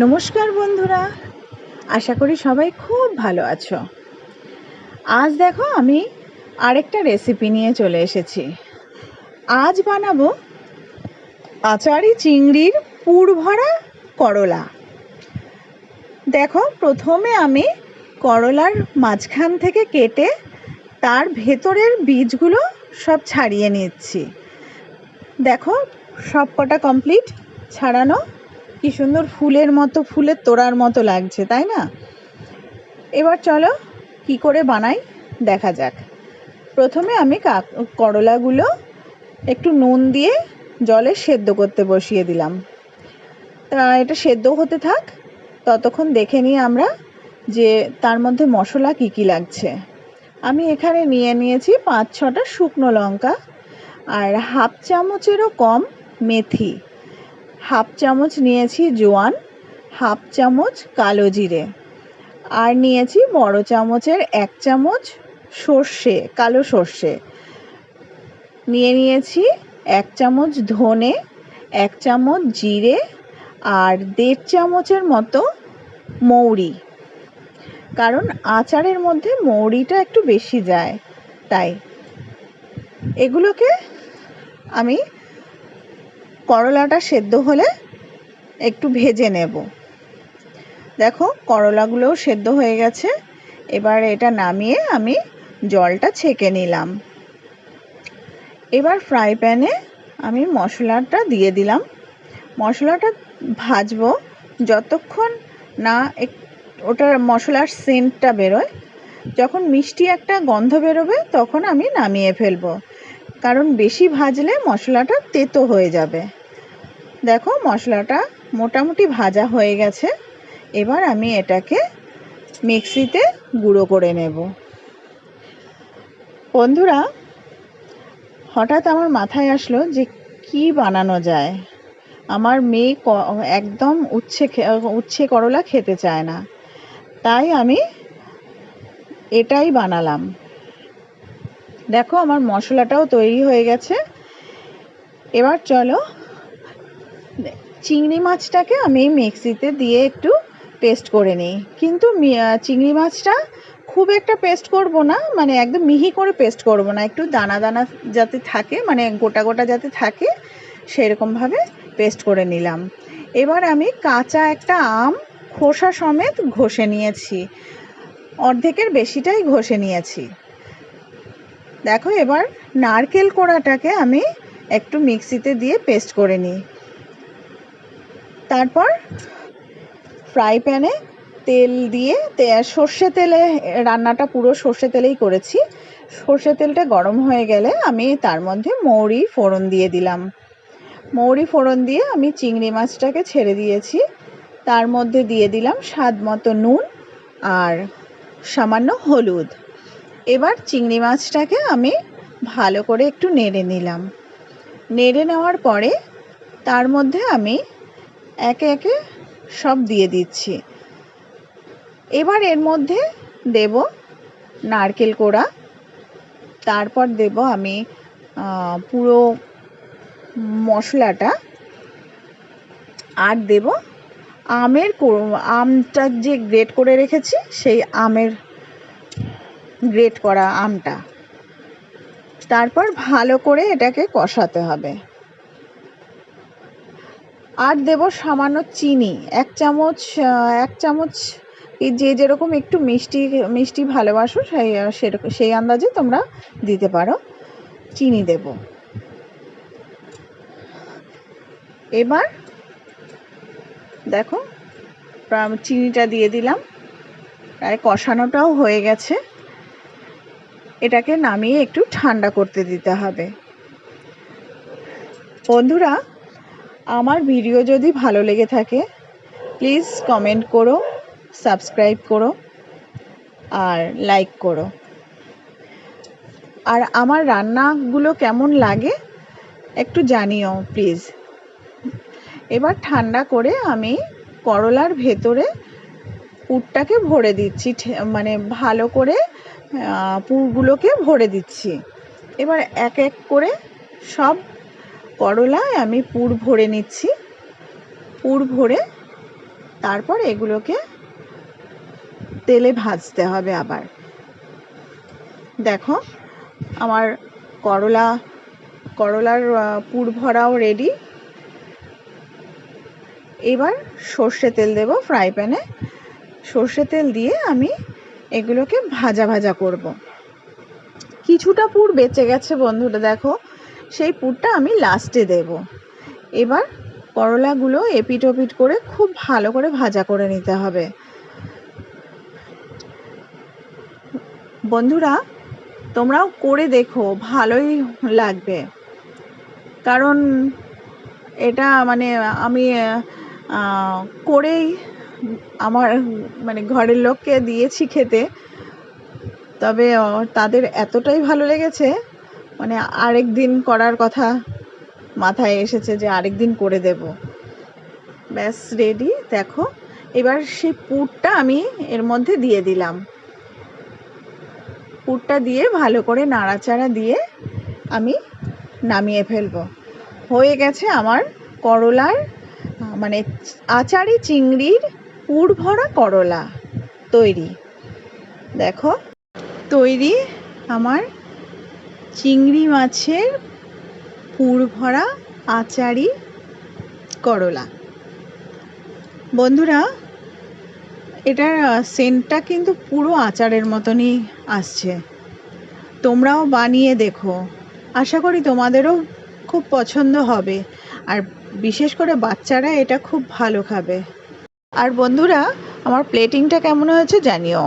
নমস্কার বন্ধুরা, আশা করি সবাই খুব ভালো আছো। আজ দেখো আমি আরেকটা রেসিপি নিয়ে চলে এসেছি। আজ বানাবো আচারি চিংড়ির পুর ভরা করলা। দেখো, প্রথমে আমি করলার মাঝখান থেকে কেটে তার ভেতরের বীজগুলো সব ছাড়িয়ে নিচ্ছি। দেখো, সব কটা কমপ্লিট ছাড়ানো। কি সুন্দর ফুলের মতো, ফুলের তোড়ার মতো লাগছে, তাই না? এবার চলো কি করে বানাই দেখা যাক। প্রথমে আমি করলাগুলো একটু নুন দিয়ে জলে সেদ্ধ করতে বসিয়ে দিলাম। তা এটা সেদ্ধ হতে থাক, ততক্ষণ দেখে নিই আমরা যে তার মধ্যে মশলা কি কি লাগছে। আমি এখানে নিয়েছি 5-6টা শুকনো লঙ্কা, আর হাফ চামচেরও কম মেথি, হাফ চামচ নিয়েছি জোয়ান, হাফ চামচ কালো জিরে, আর নিয়েছি বড় চামচের 1 চামচ সর্ষে, কালো সর্ষে নিয়েছি, 1 চামচ ধনে, 1 চামচ জিরে, আর 1.5 চামচের মতো মৌরি। কারণ আচারের মধ্যে মৌরিটা একটু বেশি যায়, তাই এগুলোকে আমি করলাটা সেদ্ধ হলে একটু ভেজে নেব। দেখো, করলাগুলোও সেদ্ধ হয়ে গেছে। এবার এটা নামিয়ে আমি জলটা ছেঁকে নিলাম। এবার ফ্রাই প্যানে আমি মশলাটা দিয়ে দিলাম। মশলাটা ভাজবো যতক্ষণ না ওটার মশলার সেন্টটা বেরোয়। যখন মিষ্টি একটা গন্ধ বেরোবে তখন আমি নামিয়ে ফেলবো, কারণ বেশি ভাজলে মশলাটা তেতো হয়ে যাবে। দেখো, মশলাটা মোটামুটি ভাজা হয়ে গেছে। এবার আমি এটাকে মিক্সিতে গুঁড়ো করে নেব। বন্ধুরা, হঠাৎ আমার মাথায় আসলো যে কি বানানো যায়। আমার মেয়ে একদম উচ্ছে করলা খেতে চায় না, তাই আমি এটাই বানালাম। দেখো, আমার মশলাটাও তৈরি হয়ে গেছে। এবার চলো চিংড়ি মাছটাকে আমি মিক্সিতে দিয়ে একটু পেস্ট করে নিই। কিন্তু চিংড়ি মাছটা খুব একটা পেস্ট করব না, মানে একদম মিহি করে পেস্ট করব না, একটু দানা দানা যাতে থাকে, মানে গোটা গোটা যাতে থাকে, সেরকমভাবে পেস্ট করে নিলাম। এবার আমি কাঁচা একটা আম খোসা সমেত ঘষে নিয়েছি, অর্ধেকের বেশিটাই ঘষে নিয়েছি। দেখো, এবার নারকেল কোড়াটাকে আমি একটু মিক্সিতে দিয়ে পেস্ট করে নিই। তারপর ফ্রাই প্যানে তেল দিয়ে, সর্ষে তেলে রান্নাটা পুরো সর্ষে তেলেই করেছি। সর্ষে তেলটা গরম হয়ে গেলে আমি তার মধ্যে মৌরি ফোড়ন দিয়ে দিলাম। মৌরি ফোড়ন দিয়ে আমি চিংড়ি মাছটাকে ছেড়ে দিয়েছি। তার মধ্যে দিয়ে দিলাম স্বাদ মতো নুন আর সামান্য হলুদ। এবার চিংড়ি মাছটাকে আমি ভালো করে একটু নেড়ে নিলাম। নেড়ে নেওয়ার পরে তার মধ্যে আমি একে একে সব দিয়ে দিচ্ছি। এবার এর মধ্যে দেব নারকেল কোড়া, তারপর দেব আমি পুরো মশলাটা, আর দেব আমটা যে গ্রেট করে রেখেছি, সেই গ্রেট করা আমটা। তারপর ভালো করে এটাকে কষাতে হবে। আর দেব সামান্য চিনি, 1 চামচ, যে যেরকম একটু মিষ্টি ভালোবাসো সেই আন্দাজে তোমরা দিতে পারো, চিনি দেব। এবার দেখো, চিনিটা দিয়ে দিলাম, প্রায় কষানোটাও হয়ে গেছে। এটাকে নামিয়ে একটু ঠান্ডা করতে দিতে হবে। বন্ধুরা, আমার ভিডিও যদি ভালো লেগে থাকে প্লিজ কমেন্ট করো, সাবস্ক্রাইব করো আর লাইক করো। আর আমার রান্নাগুলো কেমন লাগে একটু জানিও প্লিজ। এবার ঠান্ডা করে আমি করলার ভেতরে পুরটাকে ভরে দিচ্ছি, মানে ভালো করে পুরগুলোকে ভরে দিচ্ছি। এবার এক এক করে সব করলায় আমি পুর ভরে নিচ্ছি। পুর ভরে তারপর এগুলোকে তেলে ভাজতে হবে আবার। দেখো আমার করলার পুর ভরাও রেডি। এবার সর্ষে তেল দেব ফ্রাই প্যানে। সর্ষে তেল দিয়ে আমি এগুলোকে ভাজা ভাজা করব। কিছুটা পুর বেঁচে গেছে বন্ধুরা, দেখো সেই পুরটা আমি লাস্টে দেব। এবার করলাগুলো এপিট ওপিট করে খুব ভালো করে ভাজা করে নিতে হবে। বন্ধুরা তোমরাও করে দেখো, ভালোই লাগবে। কারণ এটা মানে আমি করেই আমার ঘরের লোককে দিয়েছি খেতে, তবে তাদের এতটাই ভালো লেগেছে আরেক দিন করার কথা মাথায় এসেছে যে আরেক দিন করে দেব। ব্যাস রেডি। দেখো এবার সেই পুরটা আমি এর মধ্যে দিয়ে দিলাম। পুরটা দিয়ে ভালো করে নাড়াচাড়া দিয়ে আমি নামিয়ে ফেলবো। হয়ে গেছে আমার করলার আচারি চিংড়ির পুর ভরা করলা তৈরি। দেখো তৈরি আমার চিংড়ি মাছের পুর ভরা আচারি করলা। বন্ধুরা এটার সেন্টটা কিন্তু পুরো আচারের মতনই আসছে। তোমরাও বানিয়ে দেখো, আশা করি তোমাদেরও খুব পছন্দ হবে, আর বিশেষ করে বাচ্চারা এটা খুব ভালো খাবে। আর বন্ধুরা আমার প্লেটিংটা কেমন হয়েছে জানিও।